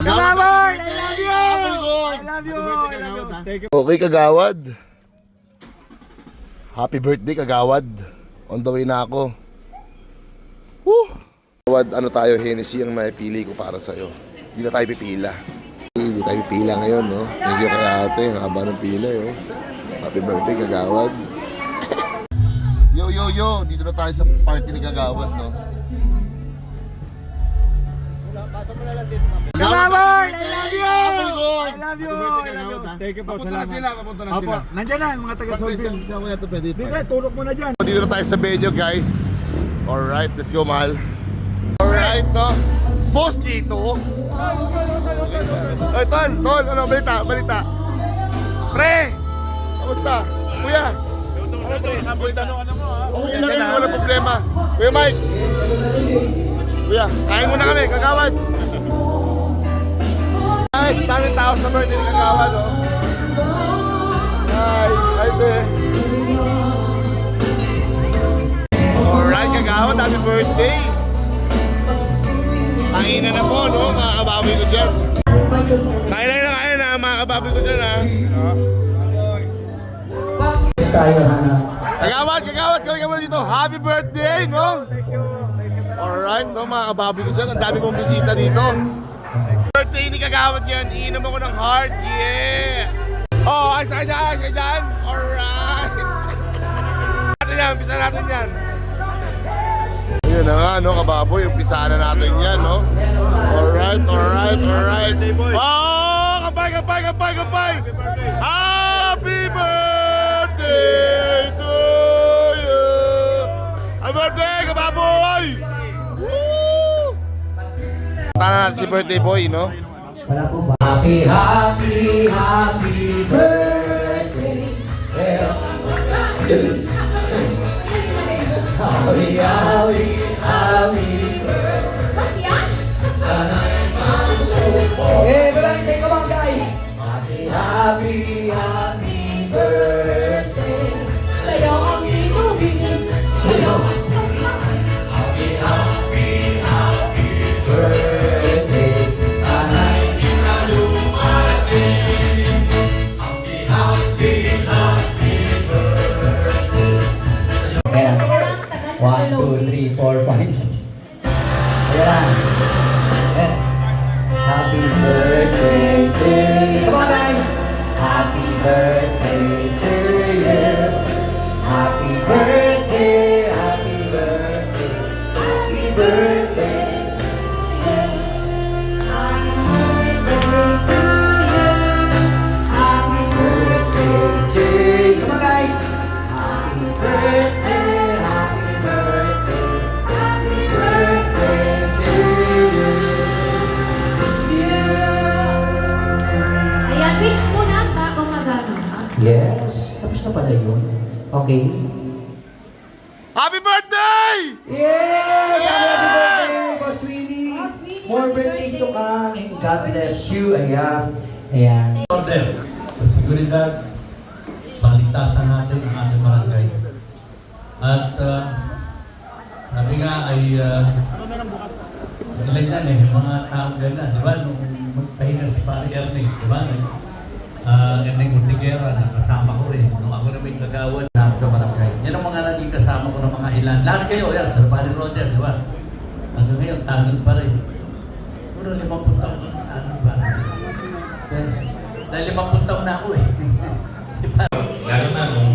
Kagawad! I love you! I love you! I love you! Thank you. Okay, Kagawad. Happy birthday, Kagawad. On the way na ako. Woo! Kagawad, ano tayo, Hennessy ang naipili ko para sa'yo. Hindi na tayo pipila. Hindi tayo pipila ngayon, no? Thank you kay ate, ang haba ng pila, yo. Happy birthday, Kagawad. Yo, yo, yo! Dito na tayo sa party ni Kagawad, no? Kagawad! I love you! I love you! I love you! Thank you po, salamat. Papunta na Opo, sila. nandyan na, mga taga-Solville. Saan ko yan ito pwede? Dito, tulog mo na dyan. Dito na tayo sa venue, guys. Alright, let's go, mahal. Alright, no? Boss dito. Ay, tol, ano, balita. Pre! Kamusta? Kuya? Okay lang yun, wala problema. Kuya Mike. Kuya, kain muna kami, Kagawad. Guys, daming tao sa birthday ni Kagawad, no? Hi, te. Alright, Kagawad, happy birthday. Tangina na po, no? Mga kababoy ko dyan. Kain na, mga kababoy ko dyan, ha? Kagawad, kawin ka muna dito. Happy birthday, no? Alright, no, mga kababoy ko dyan. Ang dami kong bisita dito. Birthday ni Kagawad yan. Iinom ako ng heart, yeah! Oh, ayos ka dyan. Alright. Umpisa natin yan. Yun na nga, no, kababoy. Umpisa na natin yan, no? Alright. Oh, kapay. Happy birthday to you. Happy birthday, kababoy. Woo! Tana natin si birthday boy, no? Happy birthday. Happy birthday. Hey, birthday, come on guys. Happy birthday. Sa'yo ang ibigin. Sa'yo. Happy birthday. Sana'y pinalumasin. Happy birthday. Ayan. 1, 2, 3, 4, 5, 6. Ayan. Happy birthday to you. Come on guys. Happy birthday to you. Happy birthday. Happy birthday. Happy birthday to you. Happy birthday to you. Happy birthday to you. Come on guys. Happy birthday. Happy birthday. Happy birthday to you. Ayan, wish mo na bago magano, ha? Yes. Tapos na pala yun. Okay. Happy birthday! Yay! Happy birthday, Boss Winnie! Boss Winnie, More happy birthdays to birthday. come and God bless you. Ayan. Order sa seguridad, paligtasan natin ang ating barangay. At sabi nga ay ganyan mga taong ganyan, di ba? Nung magpahinga si Pari Ernie, di ba? Ernie Ortigera, nakasama ko rin. Nung ako na may Kagawad na sa barangay. Yan ang mga naging kasama ko ng mga ilan. Lahat kayo, yan, sa Pari Roger, di ba? Hanggang ngayon, tanong pa rin. Puro 50 taon na tanong pa rin. Dahil 50 taon na ako eh. Lalo na nung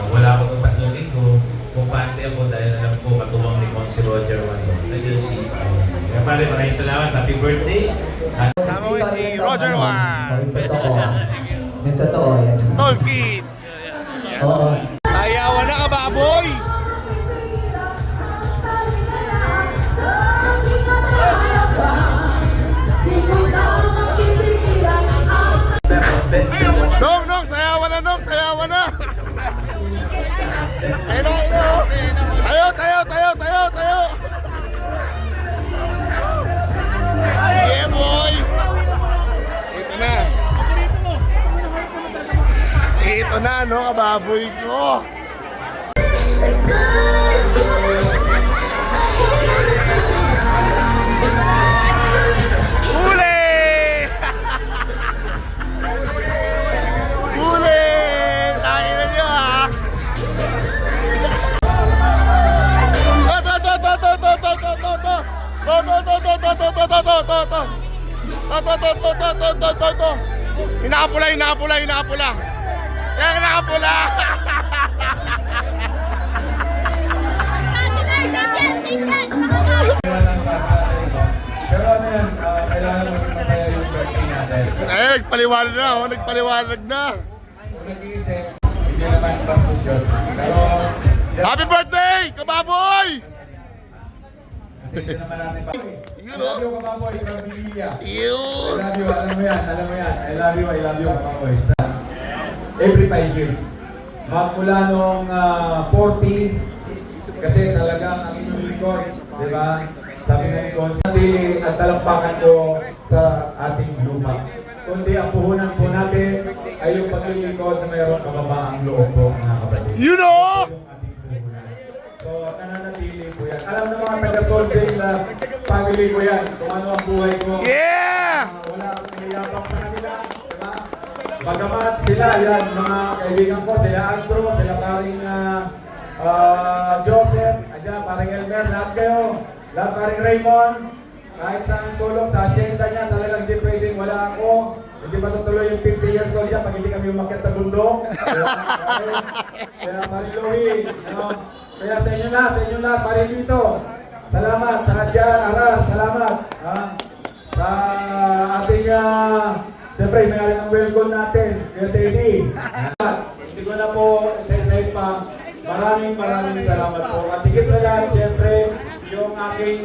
wala akong tatlong linggo, kumpante ako dahil alam ko katuwang ni si Roger Wando. Nandiyan si kaya pare, maraming salamat. Happy birthday. Sama ko si Roger Wan. Yung totoo yan. Tolkien. Oo. Sayawan na, kababoy! Nong, sayawan na! Hello! Tayo! Yeah, boy! Ito na, no, kababoy ko! Huli! To. Inakapula. Yan, nakapula. Pero ano yan, kailangan maging masaya yung birthday natin. Nagpaliwanag na. Kung nag-iisip, hindi naman bastos yun. Pero, Happy birthday, kababoy! kasi hindi naman natin pa. Yun, I love you, kababoy, from Bilia. I Yun. love you, alam mo yan. I love you, kababoy. Every 5 years. Magmula nung 40, kasi talagang ang inyong lingkod, di ba? Sabi nga ni Cons, natili at talampakan ko sa ating lupa. Kundi ang puhunan po natin ay yung paglilingkod na mayroong kababaang loob po, mga kapatid. You know! Yung ating puhunan. So, nananatili po yan. Alam ng mga taga-Solving na family ko yan, kung ano ang buhay ko. Yeah! Wala akong niliyabang sa kanila, diba? Bagamat sila, yan, mga kaibigan ko, sila Andrew, sila paring Joseph, andyan, paring Elmer, lahat kayo, lahat paring Raymond, kahit saan tulong sa asyenda niya, talagang hindi pwedeng wala ako. Hindi matutuloy yung 50 years old niya pag hindi kami umakyat sa bundok. Kaya paring Louie, kaya sa inyo lahat, paring dito. Salamat sa dyan, Aras, salamat. Sa ating, siyempre, may alin ang welcome natin, Kuya Teddy. Hindi ko na po isa-isa pa. Maraming salamat po. At higit sa lahat, siyempre, yung aking